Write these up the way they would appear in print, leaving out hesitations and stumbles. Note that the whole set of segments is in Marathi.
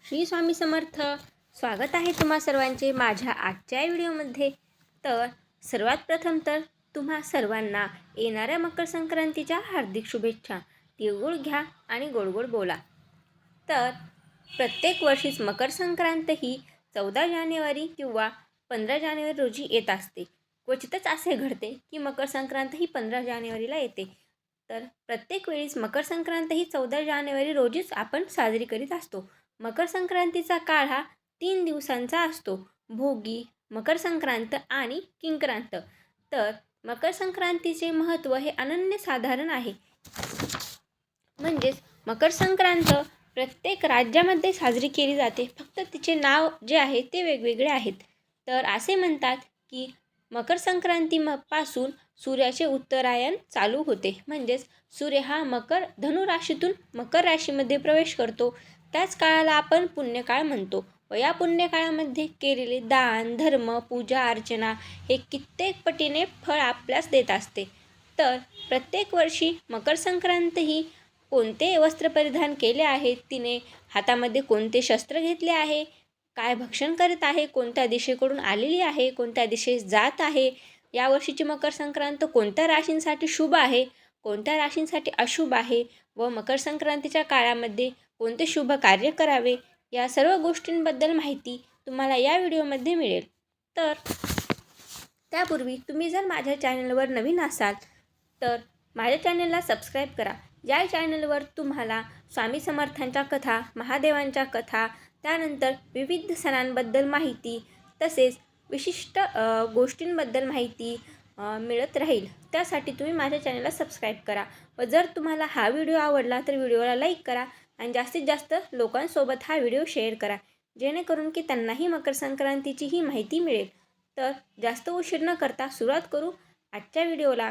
श्री स्वामी समर्थ. स्वागत आहे तुम्हा सर्वांचे माझ्या आजच्या व्हिडिओमध्ये. तर सर्वात प्रथम तर तुम्हा सर्वांना येणाऱ्या मकर संक्रांतीच्या हार्दिक शुभेच्छा. तिळगुळ घ्या आणि गोड बोला. तर प्रत्येक वर्षीच मकर संक्रांत ही 14 जानेवारी किंवा 15 जानेवारी रोजी येत असते. क्वचितच असे घडते की मकर संक्रांत ही 15 जानेवारीला येते. तर प्रत्येक वेळीच मकर संक्रांत ही 14 जानेवारी रोजीच आपण साजरी करीत असतो. मकर संक्रांतीचा काळ हा 3 दिवसांचा असतो. भोगी, मकर संक्रांत आणि किंक्रांत. तर मकर संक्रांतीचे महत्त्व हे अनन्यसाधारण आहे. म्हणजेच मकर संक्रांत प्रत्येक राज्यामध्ये साजरी केली जाते. फक्त तिचे नाव जे आहे ते वेगवेगळे आहेत. तर असे म्हणतात की मकर संक्रांतीपासून सूर्याचे उत्तरायण चालू होते. म्हणजेच सूर्य हा धनु राशीतून मकर राशीमध्ये प्रवेश करतो. त्याच काळाला आपण पुण्यकाळ म्हणतो. व या पुण्यकाळामध्ये केलेले दान, धर्म, पूजा अर्चना हे कित्येक पटीने फळ आपल्यास देत असते. तर प्रत्येक वर्षी मकर संक्रांत ही कोणते वस्त्र परिधान केले आहे, तिने हातामध्ये कोणते शस्त्र घेतले आहे, काय भक्षण करत आहे, कोणत्या दिशेकडून आलेली आहे, कोणत्या दिशेस जात आहे, यावर्षीची मकर संक्रांत कोणत्या राशींसाठी शुभ आहे, कोणत्या राशींसाठी अशुभ आहे व मकर संक्रांतीच्या काळामध्ये कोणते शुभ कार्य करावे, या सर्व गोष्टींबद्दल माहिती तुम्हाला या व्हिडिओमध्ये मिळेल. तर त्यापूर्वी तुम्ही जर माझ्या चॅनलवर नवीन असाल तर माझ्या चॅनलला सबस्क्राईब करा. या चॅनलवर तुम्हाला स्वामी समर्थांच्या कथा, महादेवांच्या कथा, त्यानंतर विविध सणांबद्दल माहिती, तसेच विशिष्ट गोष्टींबद्दल माहिती मिळत राहील. त्यासाठी तुम्ही माझ्या चॅनलला सबस्क्राईब करा. व जर तुम्हाला हा व्हिडिओ आवडला तर व्हिडिओला लाईक करा आणि जास्तीत जास्त लोकांसोबत हा व्हिडिओ शेअर करा, जेणेकरून की त्यांनाही मकर संक्रांतीची ही माहिती मिळेल. तर जास्त उशीर न करता सुरुवात करू आजच्या व्हिडिओला.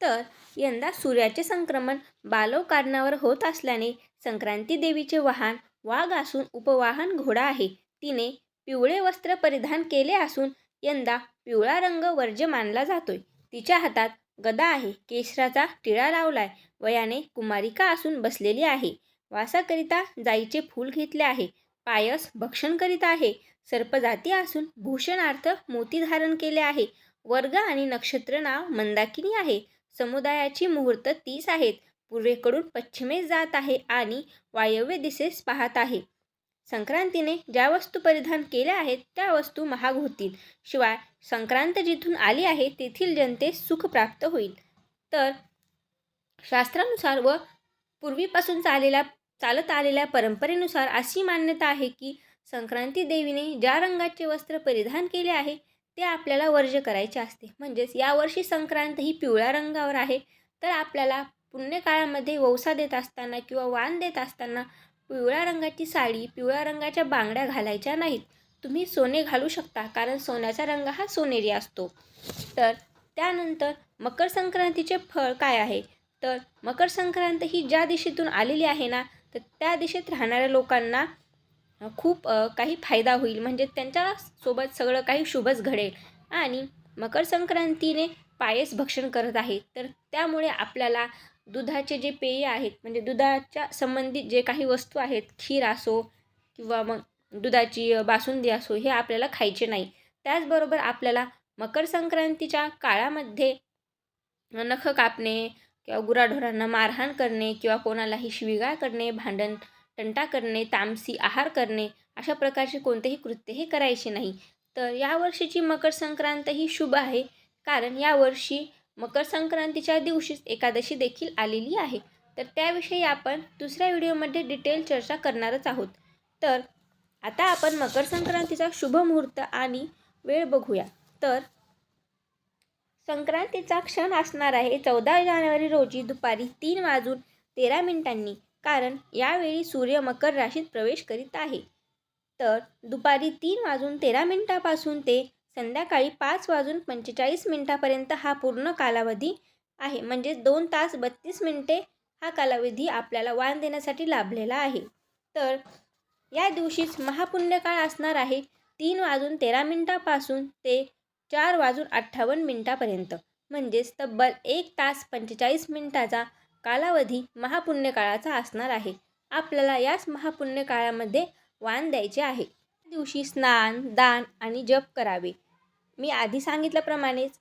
तर यंदा सूर्याचे संक्रमण बालव कारणावर होत असल्याने संक्रांती देवीचे वाहन वाघ असून उपवाहन घोडा आहे. तिने पिवळे वस्त्र परिधान केले असून यंदा पिवळा रंग वर्ज्य मानला जातोय. तिच्या हातात गदा आहे, केशराचा टिळा लावलाय, वयाने कुमारिका असून बसलेली आहे. वासाकरिता जाईचे फूल घेतले आहे, पायस भक्षण करीत आहे. सर्पजाती असून भूषणार्थ मोती धारण केले आहे. वर्ग आणि नक्षत्र नाव मंदाकिनी आहे. समुदायाची मुहूर्त 30 आहेत. पूर्वेकडून पश्चिमेस जात आहे आणि वायव्य दिशेस पाहत आहे. संक्रांतीने ज्या वस्तू परिधान केल्या आहेत त्या वस्तू महाग होतील. शिवाय संक्रांत जिथून आली आहे तेथील जनतेस सुख प्राप्त होईल. तर शास्त्रानुसार व पूर्वीपासून चालत आलेल्या परंपरेनुसार अशी मान्यता आहे की संक्रांती देवीने ज्या रंगाचे वस्त्र परिधान केले आहे ते आपल्याला वर्ज्य करायचे असते. म्हणजेच यावर्षी संक्रांत ही पिवळ्या रंगावर आहे. तर आपल्याला पुण्यकाळामध्ये वौसा देत असताना किंवा वाण देत असताना पिवळ्या रंगाची साडी, पिवळ्या रंगाच्या बांगड्या घालायच्या नाहीत. तुम्ही सोने घालू शकता, कारण सोन्याचा रंग हा सोनेरी असतो. तर त्यानंतर मकर संक्रांतीचे फळ काय आहे, तर मकर संक्रांत ही ज्या दिशेतून आलेली आहे ना, तर त्या दिशेत राहणाऱ्या लोकांना खूप काही फायदा होईल. म्हणजे त्यांच्यासोबत सगळं काही शुभच घडेल. आणि मकर संक्रांतीने पायस भक्षण करत आहे, तर त्यामुळे आपल्याला दुधाचे जे पेय आहेत, म्हणजे दुधाच्या संबंधित जे काही वस्तू आहेत, खीर असो किंवा मग दुधाची बासुंदी असो, हे आपल्याला खायचे नाही. त्याचबरोबर आपल्याला मकर संक्रांतीच्या काळामध्ये नख कापणे किंवा गुराढोरांना मारहाण करणे किंवा कोणालाही शिवीगाळ करणे, भांडण तंटा करणे, तामसी आहार करणे, अशा प्रकारचे कोणतेही कृत्य हे करायचे नाही. तर यावर्षीची मकर संक्रांत ही शुभ आहे, कारण यावर्षी मकर संक्रांतीच्या दिवशीच एकादशी देखील आलेली आहे. तर त्याविषयी आपण दुसऱ्या व्हिडिओमध्ये डिटेल चर्चा करणारच आहोत. तर आता आपण मकर संक्रांतीचा शुभ मुहूर्त आणि वेळ बघूया. तर संक्रांतीचा क्षण असणार आहे 14 जानेवारी रोजी दुपारी 3:13 कारण यावेळी सूर्य मकर राशीत प्रवेश करीत आहे. तर दुपारी 3:13 ते संध्याकाळी 5:45 हा पूर्ण कालावधी आहे. म्हणजे 2 तास 32 मिनिटे हा कालावधी आपल्याला वाण देण्यासाठी लाभलेला आहे. तर या दिवशीच महापुण्यकाळ असणार आहे 3:13 ते 4:58 म्हणजेच तब्बल 1 तास 45 मिनिटाचा कालावधी महापुण्यकाळाचा असणार आहे. आपल्याला याच महापुण्य काळामध्ये वाण द्यायचे आहे. या दिवशी स्नान, दान आणि जप करावे. मी आधी सांगितल्याप्रमाणेच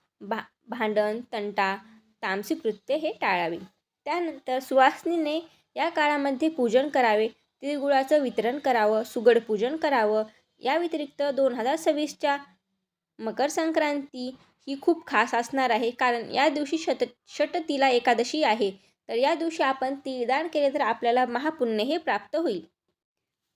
भांडण, तंटा, तामसिक कृत्य हे टाळावे. त्यानंतर सुवासिनीने या काळामध्ये पूजन करावे. तिळगुळाचं वितरण करावं, सुगड पूजन करावं. या व्यतिरिक्त 2026च्या मकर संक्रांती ही खूप खास असणार आहे, कारण या दिवशी षटतिला एकादशी आहे. तर या दिवशी आपण तिळदान केले तर आपल्याला महापुण्य हे प्राप्त होईल.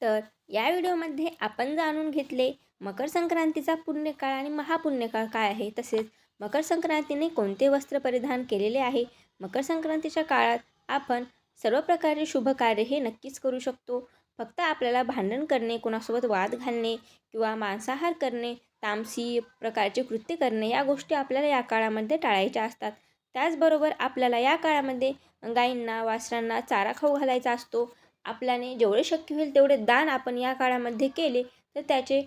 तर या व्हिडिओमध्ये आपण जाणून घेतले मकर संक्रांतीचा पुण्यकाळ आणि महापुण्यकाळ काय आहे, तसेच मकर संक्रांतीने कोणते वस्त्र परिधान केलेले आहे. मकर संक्रांतीच्या काळात आपण सर्व प्रकारचे शुभ कार्य हे नक्कीच करू शकतो. फक्त आपल्याला भांडण करणे, कोणासोबत वाद घालणे किंवा मांसाहार करणे, तामसी प्रकारचे कृत्य करणे या गोष्टी आपल्याला या काळामध्ये टाळायच्या असतात. त्याचबरोबर आपल्याला या काळामध्ये गायींना, वासरांना चारा खाऊ घालायचा असतो. आपल्याने जेवढे शक्य होईल तेवढे दान आपण या काळामध्ये केले तर त्याचे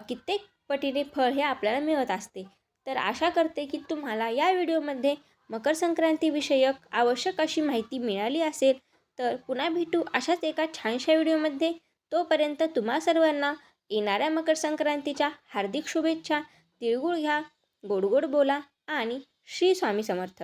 कित्येक पटीने फळ हे आपल्याला मिळत असते. तर आशा करते की तुम्हाला या व्हिडिओमध्ये मकर संक्रांतीविषयक आवश्यक अशी माहिती मिळाली असेल. तर पुन्हा भेटू अशाच एका छानशा व्हिडिओमध्ये. तोपर्यंत तुम्हा सर्वांना येणाऱ्या मकर संक्रांतीच्या हार्दिक शुभेच्छा. तिळगुळ घ्या, गोड गोड बोला आणि श्री स्वामी समर्थ.